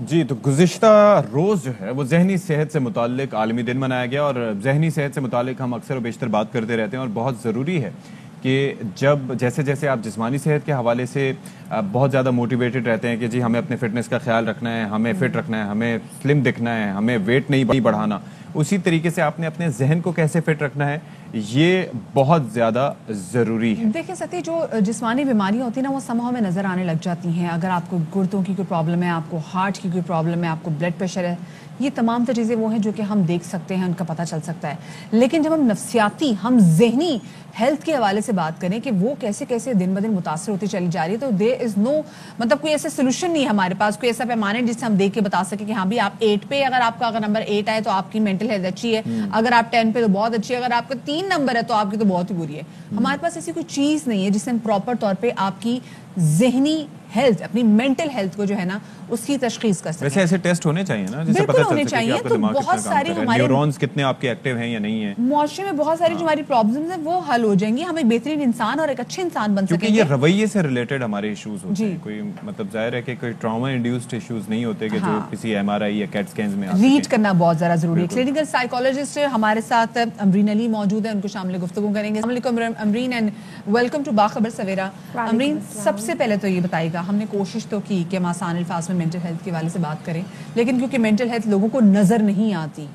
جی تو گزشتہ روز جو ہے وہ ذہنی صحت سے متعلق عالمی دن منایا گیا، اور ذہنی صحت سے متعلق ہم اکثر و بیشتر بات کرتے رہتے ہیں، اور بہت ضروری ہے کہ جب جیسے جیسے آپ جسمانی صحت کے حوالے سے بہت زیادہ موٹیویٹڈ رہتے ہیں کہ جی ہمیں اپنے فٹنس کا خیال رکھنا ہے، ہمیں فٹ رکھنا ہے، ہمیں سلم دکھنا ہے، ہمیں ویٹ نہیں بڑھانا، اسی طریقے سے آپ نے اپنے ذہن کو کیسے فٹ رکھنا ہے، یہ بہت زیادہ ضروری ہے۔ دیکھیں ستی، جو جسمانی بیماریاں ہوتی ہیں نا وہ سمہاؤ میں نظر آنے لگ جاتی ہیں۔ اگر آپ کو گردوں کی کوئی پرابلم ہے، آپ کو ہارٹ کی کوئی پرابلم ہے، آپ کو بلڈ پریشر ہے، یہ تمام تو چیزیں وہ ہیں جو کہ ہم دیکھ سکتے ہیں، ان کا پتہ چل سکتا ہے۔ لیکن جب ہم نفسیاتی، ہم ذہنی ہیلتھ کے حوالے سے بات کریں کہ وہ کیسے کیسے دن بدن متاثر ہوتی چلی جا رہی ہے، تو دیر از نو مطلب کوئی ایسا سولوشن نہیں ہے ہمارے پاس، کوئی ایسا پیمانے جس سے ہم دیکھ کے بتا سکیں کہ ہاں بھی آپ 8 پہ، اگر آپ کا اگر نمبر 8 آئے تو آپ کی مینٹل ہیلتھ اچھی ہے، اگر آپ 10 پہ تو بہت اچھی ہے، اگر آپ کا 3 نمبر ہے تو آپ کی تو بہت ہی بری ہے۔ ہمارے پاس ایسی کوئی چیز نہیں ہے جس سے ہم پراپر طور پہ آپ کی ذہنی ہیلتھ، اپنی مینٹل ہیلتھ کو جو ہے نا اس کی تشخیص کر سکیں۔ ویسے ایسے ٹیسٹ ہونے چاہیے نا جس سے پتہ چل سکے کہ آپ کا دماغ کتنا کام کر رہا ہے، نیورونز کتنے آپ کے ایکٹیو ہیں یا نہیں ہیں۔ معاشرے میں بہت ساری جو ہماری پرابلمز ہیں وہ حل ہو جائیں گی، ہم ایک بہترین انسان اور ایک اچھے انسان بن سکیں گے۔ کیونکہ یہ رویے سے ریلیٹڈ ہمارے ایشوز ہوتے ہیں، کوئی مطلب ظاہر ہے کہ کوئی ٹراما انڈیوسڈ ایشوز نہیں ہوتے کہ جو کسی ایم آر آئی یا کیٹ سکینز میں ریڈ کرنا بہت زیادہ ضروری ہے۔ کلینکل سائیکالوجسٹ ہمارے ساتھ امرین علی موجود ہیں، ان کو شامل گفتگو کریں گے۔ السلام علیکم امرین، اینڈ ویلکم ٹو باخبر سویرا۔ امرین، سب سے پہلے تو یہ بتائے گا، ہم نے کوشش تو کی کہ ہم آسان الفاظ میں مینٹل ہیلتھ کے حوالے سے بات کریں، لیکن کیونکہ مینٹل ہیلتھ لوگوں کو نظر نہیں آتی،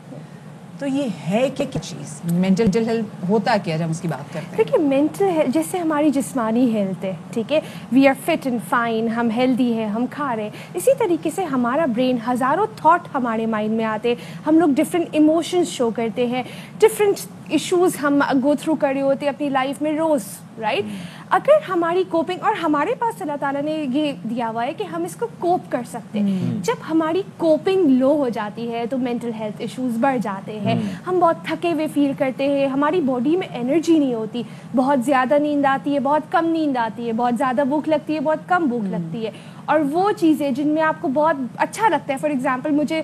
تو یہ ہے کہ کیا چیز مینٹل ہیلتھ ہوتا کیا جب ہم اس کی بات کرتے ہیں؟ دیکھیے مینٹل ہیلتھ جیسے ہماری جسمانی ہیلتھ ہے، ٹھیک ہے، we are fit and fine, ہم ہیلدی ہیں، ہم کھا رہے ہیں، اسی طریقے سے ہمارا برین، ہزاروں تھاٹ ہمارے مائنڈ میں آتے ہیں، ہم لوگ ڈفرینٹ ایموشنز شو کرتے ہیں، ڈفرینٹ ایشوز ہم گو تھرو کر رہے ہوتے ہیں اپنی لائف میں روز، رائٹ؟ اگر ہماری کوپنگ، اور ہمارے پاس اللہ تعالیٰ نے یہ دیا ہوا ہے کہ ہم اس کو کوپ کر سکتے ہیں، جب ہماری کوپنگ لو ہو جاتی ہے تو مینٹل ہیلتھ ایشوز بڑھ جاتے ہیں، ہم بہت تھکے ہوئے فیل کرتے ہیں، ہماری باڈی میں انرجی نہیں ہوتی، بہت زیادہ نیند آتی ہے، بہت کم نیند آتی ہے، بہت زیادہ بھوک لگتی ہے، بہت کم بھوک لگتی ہے، اور وہ چیزیں جن میں آپ کو بہت اچھا لگتا ہے، فار ایگزامپل مجھے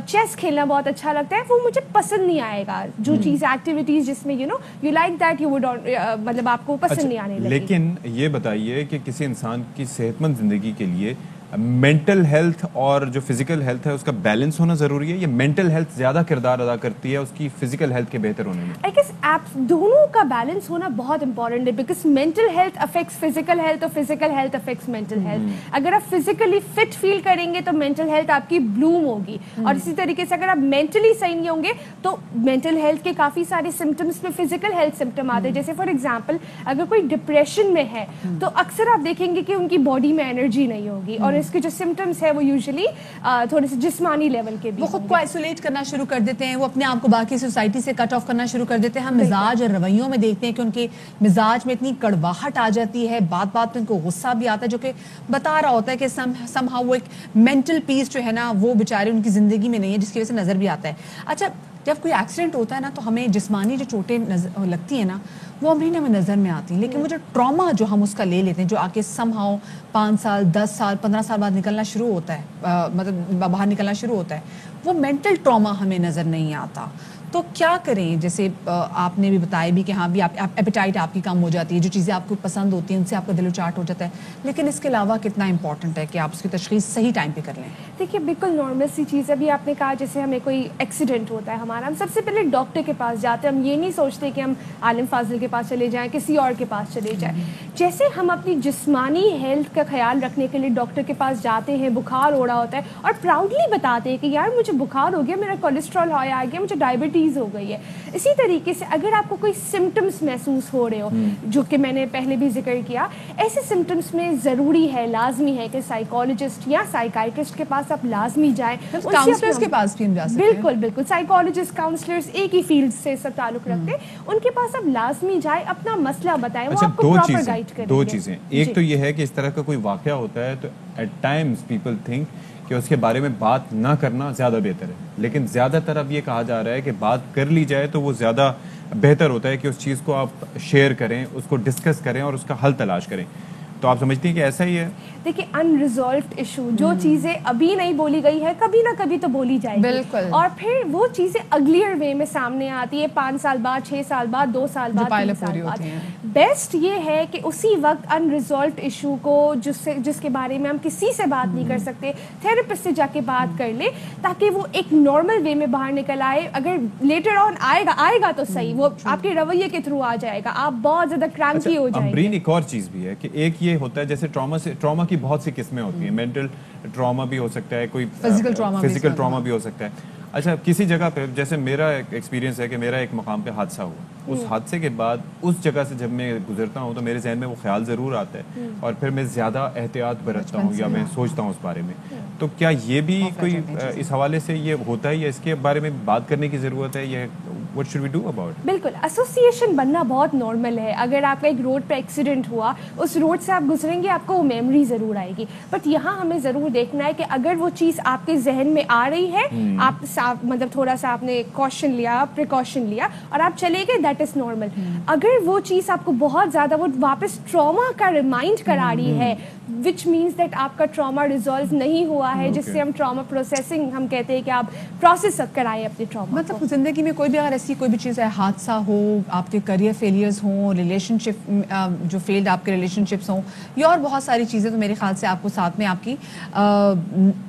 چیس کھیلنا بہت اچھا لگتا ہے، وہ مجھے پسند نہیں آئے گا، جو چیز ایکٹیویٹیز جس میں you like that you would, مطلب آپ کو پسند نہیں آنے لگی۔ لیکن یہ بتائیے کہ کسی انسان کی صحت مند زندگی کے لیے مینٹل ہیلتھ اور جو فزیکل ہیلتھ ہے اس کا بیلنس ہونا ضروری ہے، یا مینٹل ہیلتھ زیادہ کردار ادا کرتی ہے اس کی فزیکل ہیلتھ کے بہتر ہونے میں؟ آئی گیس ایپس دونوں کا بیلنس ہونا بہت امپورٹنٹ ہے، because mental health affects physical health اور physical health affects mental health. اگر آپ فزیکلی فٹ فیل کریں گے تو مینٹل ہیلتھ آپ کی بلوم ہوگی، اور اسی طریقے سے اگر آپ مینٹلی صحیح نہیں ہوں گے تو مینٹل ہیلتھ کے کافی سارے سمٹمس میں فزیکل ہیلتھ سمٹم آتے ہیں، جیسے فار ایگزامپل اگر کوئی ڈپریشن میں ہے تو اکثر آپ دیکھیں گے کہ ان کی باڈی میں انرجی نہیں ہوگی، اور اس کے جو سمٹمس ہے وہ یوزلی تھوڑے سے جسمانی لیول کے بھی، وہ خود کو آئسولیٹ کرنا شروع کر دیتے ہیں، وہ اپنے آپ کو باقی سوسائٹی سے کٹ آف کرنا شروع کر دیتے ہیں۔ ہم مزاج اور رویوں میں دیکھتے ہیں کہ ان کے مزاج میں اتنی کڑواہٹ آ جاتی ہے، بات بات پہ ان کو غصہ بھی آتا ہے، جو کہ بتا رہا ہوتا ہے کہ سم ہاؤ وہ ایک مینٹل پیس جو ہے نا وہ بیچارے ان کی زندگی میں نہیں ہے، جس کی وجہ سے نظر بھی آتا ہے۔ اچھا، جب کوئی ایکسیڈنٹ ہوتا ہے نا تو ہمیں جسمانی جو چوٹیں لگتی ہیں نا وہ امرین ہمیں نظر میں آتی ہیں، لیکن وہ جو ٹراما جو ہم اس کا لے لیتے ہیں، جو آ کے سم ہاؤ 5 سال 10 سال 15 سال بعد نکلنا شروع ہوتا ہے، مطلب باہر نکلنا شروع ہوتا ہے، وہ مینٹل ٹراما ہمیں نظر نہیں آتا۔ تو کیا کریں؟ جیسے آپ نے بھی بتایا بھی کہ ہاں بھی ایپیٹائٹ آپ کی کم ہو جاتی ہے، جو چیزیں آپ کو پسند ہوتی ہیں ان سے آپ کا دل و چاٹ ہو جاتا ہے، لیکن اس کے علاوہ کتنا امپورٹنٹ ہے کہ آپ اس کی تشخیص صحیح ٹائم پہ کر لیں؟ دیکھیے بالکل نارمل سی چیز ہے، ابھی آپ نے کہا جیسے ہمیں کوئی ایکسیڈنٹ ہوتا ہے ہمارا، ہم سب سے پہلے ڈاکٹر کے پاس جاتے ہیں، ہم یہ نہیں سوچتے کہ ہم عالم فاضل کے پاس چلے جائیں، کسی اور کے پاس چلے جائیں۔ جیسے ہم اپنی جسمانی ہیلتھ کا خیال رکھنے کے لیے ڈاکٹر کے پاس جاتے ہیں، بخار ہو رہا ہوتا ہے اور پراؤڈلی بتاتے ہیں کہ یار مجھے بخار ہو گیا، میرا کولیسٹرول ہائی آ گیا، مجھے ڈائبٹیز ہو گئی ہے، اسی طریقے سے اگر آپ کو کوئی سمٹمس محسوس ہو رہے ہو، جو کہ میں نے پہلے بھی ذکر کیا، ایسے سمٹمس میں ضروری ہے، لازمی ہے کہ سائیکالوجسٹ یا سائیکائٹرسٹ کے پاس آپ لازمی جائیں، کاؤنسلرز کے پاس بھی ہم جا سکتے ہیں۔ بالکل بالکل، سائیکالوجسٹ کاؤنسلرز ایک ہی فیلڈ سے سب تعلق رکھتے ہیں، ان کے پاس آپ لازمی جائیں، اپنا مسئلہ بتائیں، وہ آپ کو پراپر گائیڈ کریں گے۔ دو چیزیں، ایک تو یہ ہے کہ اس طرح کا کوئی واقعہ ہوتا ہے تو ایٹ ٹائمز پیپل تھنک کہ اس کے بارے میں بات نہ کرنا زیادہ بہتر ہے، لیکن زیادہ تر اب یہ کہا جا رہا ہے کہ بات کر لی جائے تو وہ زیادہ بہتر ہوتا ہے کہ اس چیز کو آپ شیئر کریں، اس کو ڈسکس کریں اور اس کا حل تلاش کریں۔ تو آپ سمجھتی ہیں کہ ایسا ہی ہے؟ دیکھیے ان ریزالوڈ ایشو، جو چیزیں ابھی نہیں بولی گئی ہے کبھی نہ کبھی تو بولی جائے گی، بالکل، اور پھر وہ چیزیں اگلیئر وے میں سامنے آتی ہے 5 سال بعد، 6 سال بعد، 2 سال بعد، 3 سال بعد، بیسٹ یہ ہے کہ اسی وقت انریزالوڈ ایشو کو جس کے بارے میں ہم کسی سے بات نہیں کر سکتے, تھراپسٹ سے جا کے بات کر لے تاکہ وہ ایک نارمل وے میں باہر نکل آئے. اگر لیٹر آن آئے گا تو صحیح, وہ آپ کے رویے کے تھرو آ جائے گا, آپ بہت زیادہ کرانکی ہو جائیں گے. ایک اور چیز بھی ہے کہ ایک یہ ہوتا ہے جیسے ٹراما کی بہت سی قسمیں ہوتی ہیں, مینٹل ٹراما بھی ہو سکتا ہے, کوئی فزیکل ٹراما بھی ہو سکتا ہے. اچھا, کسی جگہ پہ جیسے میرا ایکسپیرینس ہے کہ میرا ایک مقام پہ حادثہ ہوا, اس حادثے کے بعد اس جگہ سے جب میں گزرتا ہوں تو میرے ذہن میں وہ خیال ضرور آتا ہے اور پھر میں زیادہ احتیاط برتتا ہوں یا میں سوچتا ہوں اس بارے میں. تو کیا یہ بھی کوئی اس حوالے سے یہ ہوتا ہے یا اس کے بارے میں بات کرنے کی ضرورت ہے, یہ what should we do about it؟ بالکل, ایسوسیشن بننا بہت نارمل ہے. اگر آپ کا ایک روڈ پہ ایکسیڈنٹ ہوا, اس روڈ سے آپ گزریں گے, آپ کو وہ میموری ضرور آئے گی, بٹ یہاں ہمیں ضرور دیکھنا ہے کہ اگر وہ چیز آپ کے ذہن میں آ رہی ہے, آپ مطلب تھوڑا سا آپ نے کوشن لیا, پریکاشن لیا اور آپ چلے گئے, دیٹ از نارمل. اگر وہ چیز آپ کو بہت زیادہ وہ واپس ٹراما کا ریمائنڈ کرا رہی ہے, وچ مینس دیٹ آپ کا ٹراما ریزالو نہیں ہوا ہے, جس سے ہم ٹراما پروسیسنگ ہم کہتے ہیں کہ آپ پروسیس کرائیں اپنے ٹراما. مطلب زندگی میں کوئی بھی اگر ایسی کوئی بھی چیز ہے, حادثہ ہو, آپ کے کریئر فیلیئرز ہوں, ریلیشن شپ جو فیلڈ آپ کے ریلیشن شپس ہوں, یا اور بہت ساری چیزیں, تو میرے خیال سے آپ کو ساتھ میں آپ کی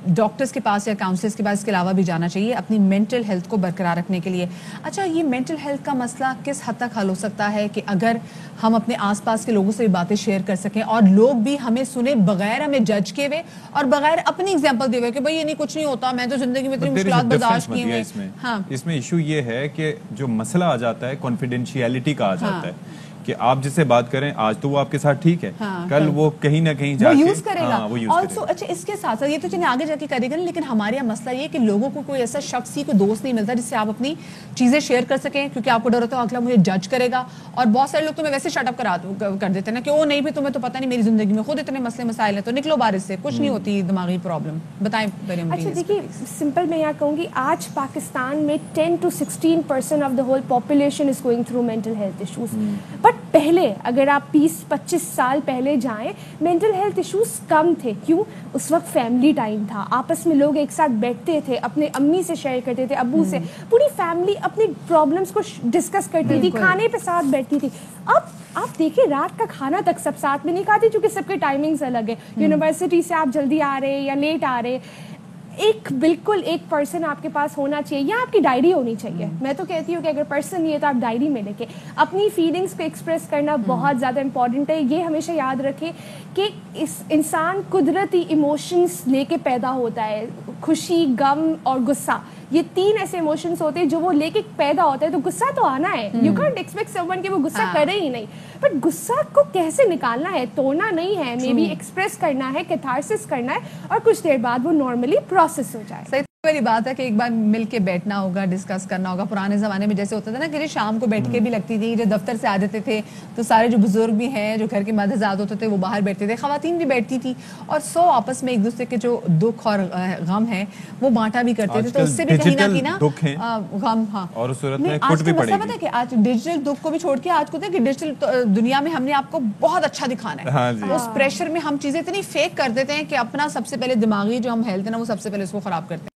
ڈاکٹرس کے پاس یا کاؤنسلرس کے پاس اس کے علاوہ بھی جانا چاہیے اپنی مینٹل ہیلتھ کو برقرار رکھنے کے لیے. اچھا, یہ مینٹل ہیلتھ کا مسئلہ کس حد تک حل ہو سکتا ہے کہ اگر ہم اپنے آس پاس کے لوگوں سے بھی باتیں شیئر کر سکیں اور لوگ بھی ہمیں سنیں بغیر ہمیں جج کے ہوئے اور بغیر اپنی ایگزامپل دیے ہوئے کہ بھائی یہ نہیں, کچھ نہیں ہوتا, میں تو زندگی میں اتنی مشکلات برداشت کی ہیں. ہاں, اس میں ایشو یہ ہے کہ جو مسئلہ آ جاتا ہے کانفیڈینشیلٹی کا آ جاتا ہے کہ آپ جس سے بات کریں آج تو وہ آپ کے ساتھ ٹھیک ہے, کل وہ کہیں نہ کہیں جا کے یوز کرے گا. آلسو اچھا, اس کے ساتھ ساتھ یہ تو چلیے آگے جا کے کرے گا, لیکن ہمارے یہاں مسئلہ یہ کہ لوگوں کو کوئی ایسا شخص ہی کوئی دوست نہیں ملتا جس سے آپ اپنی چیزیں شیئر کر سکیں, کیونکہ آپ کو ڈر ہوتا ہے اگلا مجھے جج کرے گا. اور بہت سارے لوگ تمہیں ویسے شٹ اپ کر دیتے ہیں نا کہ وہ نہیں بھی, تمہیں تو پتہ نہیں, میری زندگی میں خود اتنے مسئلے مسائل ہیں, تو نکلو بارش سے, کچھ نہیں ہوتی دماغی پرابلم. بتائیں. اچھا دیکھیے, سمپل میں یہ کہوں گی, آج پاکستان میں 10 to 16% of the whole population is going through mental health issues. But پہلے اگر آپ 20-25 سال پہلے جائیں, مینٹل ہیلتھ ایشوز کم تھے. کیوں؟ اس وقت فیملی ٹائم تھا, آپس میں لوگ ایک ساتھ بیٹھتے تھے, اپنے امی سے شیئر کرتے تھے, ابو سے, پوری فیملی اپنی پرابلمس کو ڈسکس کرتی تھی, کھانے پہ ساتھ بیٹھتی تھی. اب آپ دیکھیں رات کا کھانا تک سب ساتھ میں نہیں کھاتے, چونکہ سب کے ٹائمنگز الگ ہے. یونیورسٹی سے آپ جلدی آ رہے یا لیٹ آ رہے, ایک بالکل ایک پرسن آپ کے پاس ہونا چاہیے, یا آپ کی ڈائری ہونی چاہیے. میں تو کہتی ہوں کہ اگر پرسن نہیں ہے تو آپ ڈائری میں لے کے اپنی فیلنگس کو ایکسپریس کرنا بہت زیادہ امپورٹنٹ ہے. یہ ہمیشہ یاد رکھیں کہ اس انسان قدرتی ایموشنس لے کے پیدا ہوتا ہے. خوشی, غم اور غصہ, یہ 3 ایسے ایموشنس ہوتے ہیں جو وہ لے کے پیدا ہوتا ہے. تو غصہ تو آنا ہے, you can't expect some one کہ وہ غصہ کرے ہی نہیں, بٹ غصہ کو کیسے نکالنا ہے, توڑنا نہیں ہے, مے بی ایکسپریس کرنا ہے, کیتھارسس کرنا ہے, اور کچھ دیر بعد وہ نارملی پروسیس ہو جائے. والی بات ہے کہ ایک بار مل کے بیٹھنا ہوگا, ڈسکس کرنا ہوگا. پرانے زمانے میں جیسے ہوتا تھا نا کہ شام کو بیٹھ کے بھی لگتی تھی, جو دفتر سے آ جاتے تھے تو سارے جو بزرگ بھی ہیں, جو گھر کے مرد حضرات ہوتے تھے, وہ باہر بیٹھتے تھے, خواتین بھی بیٹھتی تھی, اور آپس میں ایک دوسرے کے جو دکھ اور غم ہے وہ بانٹا بھی کرتے تھے. تو اس سے بھی کہیں نہ کہیں نا غم, ہاں, اور اس صورت میں کٹ بھی پڑے گی. پتہ ہے کہ آج ڈیجیٹل دکھ کو بھی چھوڑ کے آج کو کہ ڈیجیٹل دنیا میں ہم نے آپ کو بہت اچھا دکھانا ہے, اس پریشر میں ہم چیزیں اتنی فیک کر دیتے ہیں کہ اپنا سب سے پہلے دماغی جو ہم ہیلتھ ہے نا, وہ سب سے پہلے اس کو خراب کرتے ہیں.